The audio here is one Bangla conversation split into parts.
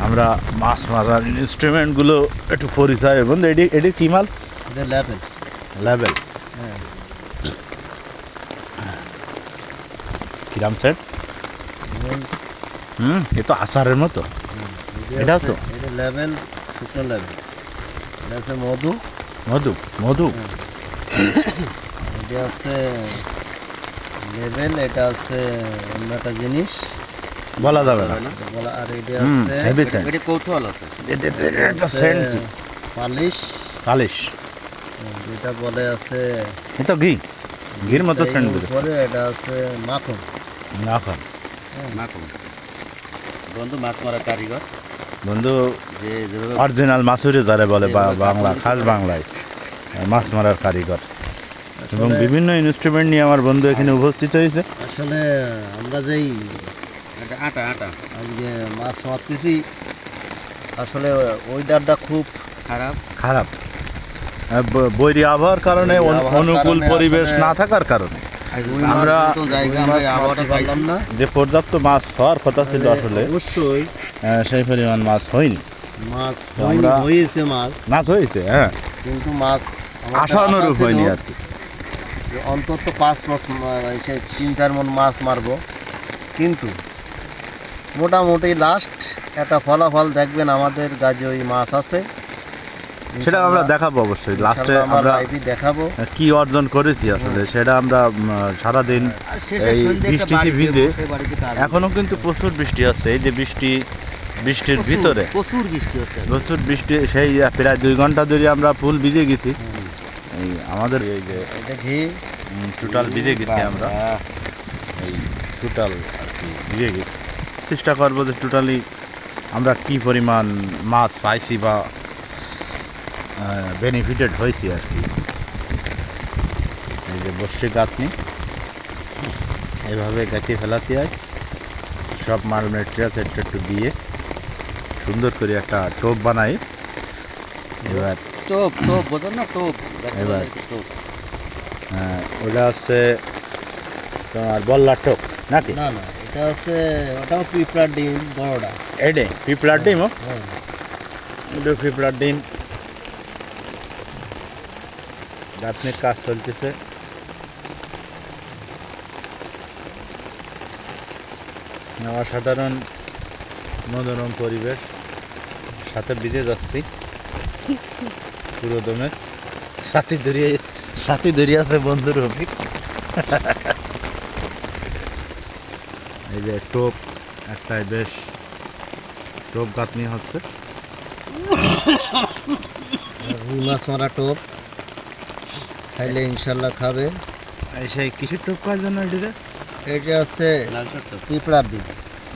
আমরা মাছ মারার ইনস্ট্রুমেন্টগুলো একটু পরিচয় এবং এটি কি মাল? এটা লেভেল। লেভেল হ্যাঁ, কিরাম সেট? এ তো আচারের মতো। এটাও তো এটা লেভেল, শুকনো লেভেল। এটা আছে মধু। মধু মধু এটা আছে লেভেল, এটা আছে অন্য একটা জিনিস বলা যাবে না। বলা। আর এটা আছে হেভি সেন্ট। এটা কৌতূহল আছে। এটা সেন্ট কি? পালিশ। পালিশ। এটা বলে আছে এ তো ঘি, ঘির মতো সেন্ট দিবে। পরে এটা আছে মাখন। মাখন। মাখন। বন্ধু মাছ মারা কারিগর। বন্ধু যে যেভাবে অরিজিনাল মাছুরি ধরে বলে বাংলা, খাস বাংলায় মাছ মারার কারিগর। এবং বিভিন্ন ইনস্ট্রুমেন্ট নিয়ে আমার বন্ধু এখানে উপস্থিত হয়েছে। আসলে আমরা যেই আটা আটা আজকে মাছ মারতেছি, আসলে ওয়েদারটা খুব খারাপ। খারাপ বৈরী আবহাওয়ার কারণে, অনুকূল পরিবেশ না থাকার কারণে আমরা পারলাম না। যে পর্যাপ্ত মাছ হওয়ার কথা ছিল আসলে অবশ্যই সেই পরিমাণ মাছ হয়নি। মাছ হয়েছে, মাছ হয়েছে, হ্যাঁ, কিন্তু মাছ আশানুরূপ হয়নি আর কি। অন্তত 5 মাস 3-4 মণ মাছ মারবো, কিন্তু মোটামুটি লাস্ট একটা ফলাফল দেখবেন আমাদের গাছে ওই মাছ আছে, সেটা আমরা দেখাবো অবশ্যই। লাস্টে আমরা দেখাবো কি অর্জন করেছি আসলে সেটা আমরা সারাদিন এই বৃষ্টিতে ভিজে, এখনো কিন্তু প্রচুর বৃষ্টি আছে। এই যে বৃষ্টির ভিতরে প্রচুর বৃষ্টি, সেই প্রায় 2 ঘন্টা ধরে আমরা ফুল ভিজে গেছি। এই আমাদের এই যে ঘি টোটাল ভিজে গেছি আমরা, এই টোটাল আর কি ভিজে গেছি। চেষ্টা করবো যে টোটালি আমরা কি পরিমাণ মাছ পাইছি বা বেনিফিটেড হয়েছি আর কি। এই যে বসছে গাঁথনি, এইভাবে গাঁথি ফেলাতে হয়, সব মাল মেটেরিয়ালস একটু দিয়ে সুন্দর করে একটা টোপ বানাই। এবার টোপ বোঝেন না? টোপ এবার ওটা হচ্ছে তোমার বল্লার টোপ নাকি? না, এটা হচ্ছে ওটাও পিঁপড়ার ডিম বড়টা। এডে পিঁপড়ার ডিম, এটা পিঁপড়ার ডিম। গাঁথনির কাজ চলতেছে। অসাধারণ মনোরম পরিবেশ, সাথে ভিজে যাচ্ছি পুরো দমে। সাথী ধরিয়ে আছে বন্ধুর রফিক। এই যে টোপ একটাই বেশ টোপ গাঁথনি হচ্ছে। রুই মাছ মারা টোপ খাইলে ইনশাল্লাহ খাবে। এই সেই কিসের টোপ করার জন্য এটিতে? এটা হচ্ছে পিঁপড়ার ডিম।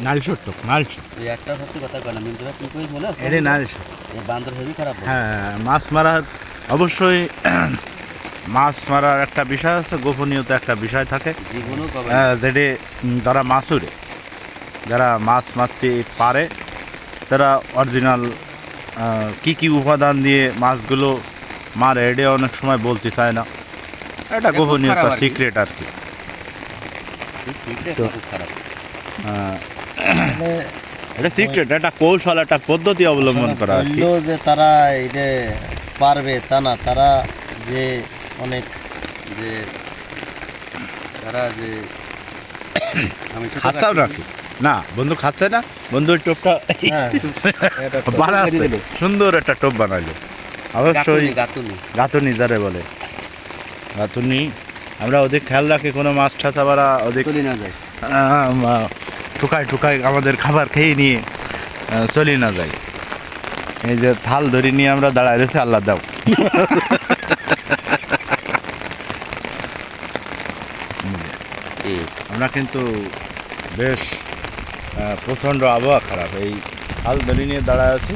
নালসর টোপ, নালসর। একটা সত্যি কথা কয় না, মিন্টু ভাই তুমি কই বলে এটা নালসর। এই বান্দর হেভি খারাপ। হ্যাঁ, মাছ মারার অবশ্যই মাছ মারার একটা বিষয় আছে, গোপনীয়তা একটা বিষয় থাকে। যেটি যারা মাছুরে, যারা মাছ মারতে পারে, তারা অরিজিনাল কি উপাদান দিয়ে মাছগুলো মারে এটা অনেক সময় বলতে চায় না। এটা গোপনীয়তা, সিক্রেট আর কি। এটা সিক্রেট, একটা কৌশল, একটা পদ্ধতি অবলম্বন করা আর কি। যে তারা এটা পারবে তা না, তারা যে অনেক যে তারা যে খাচ্ছাও নাকি? না বন্ধু খাচ্ছে না, বন্ধু ওই টোপটা বানাচ্ছে, সুন্দর একটা টোপ বানাইলো। অবশ্যই গাঁথুনি যারে বলে, গাঁথুনি। আমরা ওদের খেয়াল রাখি কোনো মাছ ঠাস আবার ওদের না যায়, ঠুকায় আমাদের খাবার খেয়ে নিয়ে চলে না যায়। এই যে থাল ধরে নিয়ে আমরা দাঁড়ায় রয়েছি, আল্লাহ দাও। আমরা কিন্তু বেশ প্রচণ্ড আবহাওয়া খারাপ, এই থাল ধরে নিয়ে দাঁড়ায় আছি।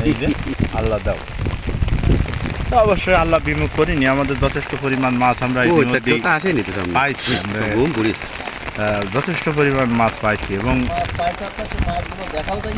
এই যে আল্লাহ দাও, তো অবশ্যই আল্লাহ বিমুখ করিনি। আমাদের যথেষ্ট পরিমাণ মাছ আমরা পাইছি, যথেষ্ট পরিমাণ মাছ পাইছি এবং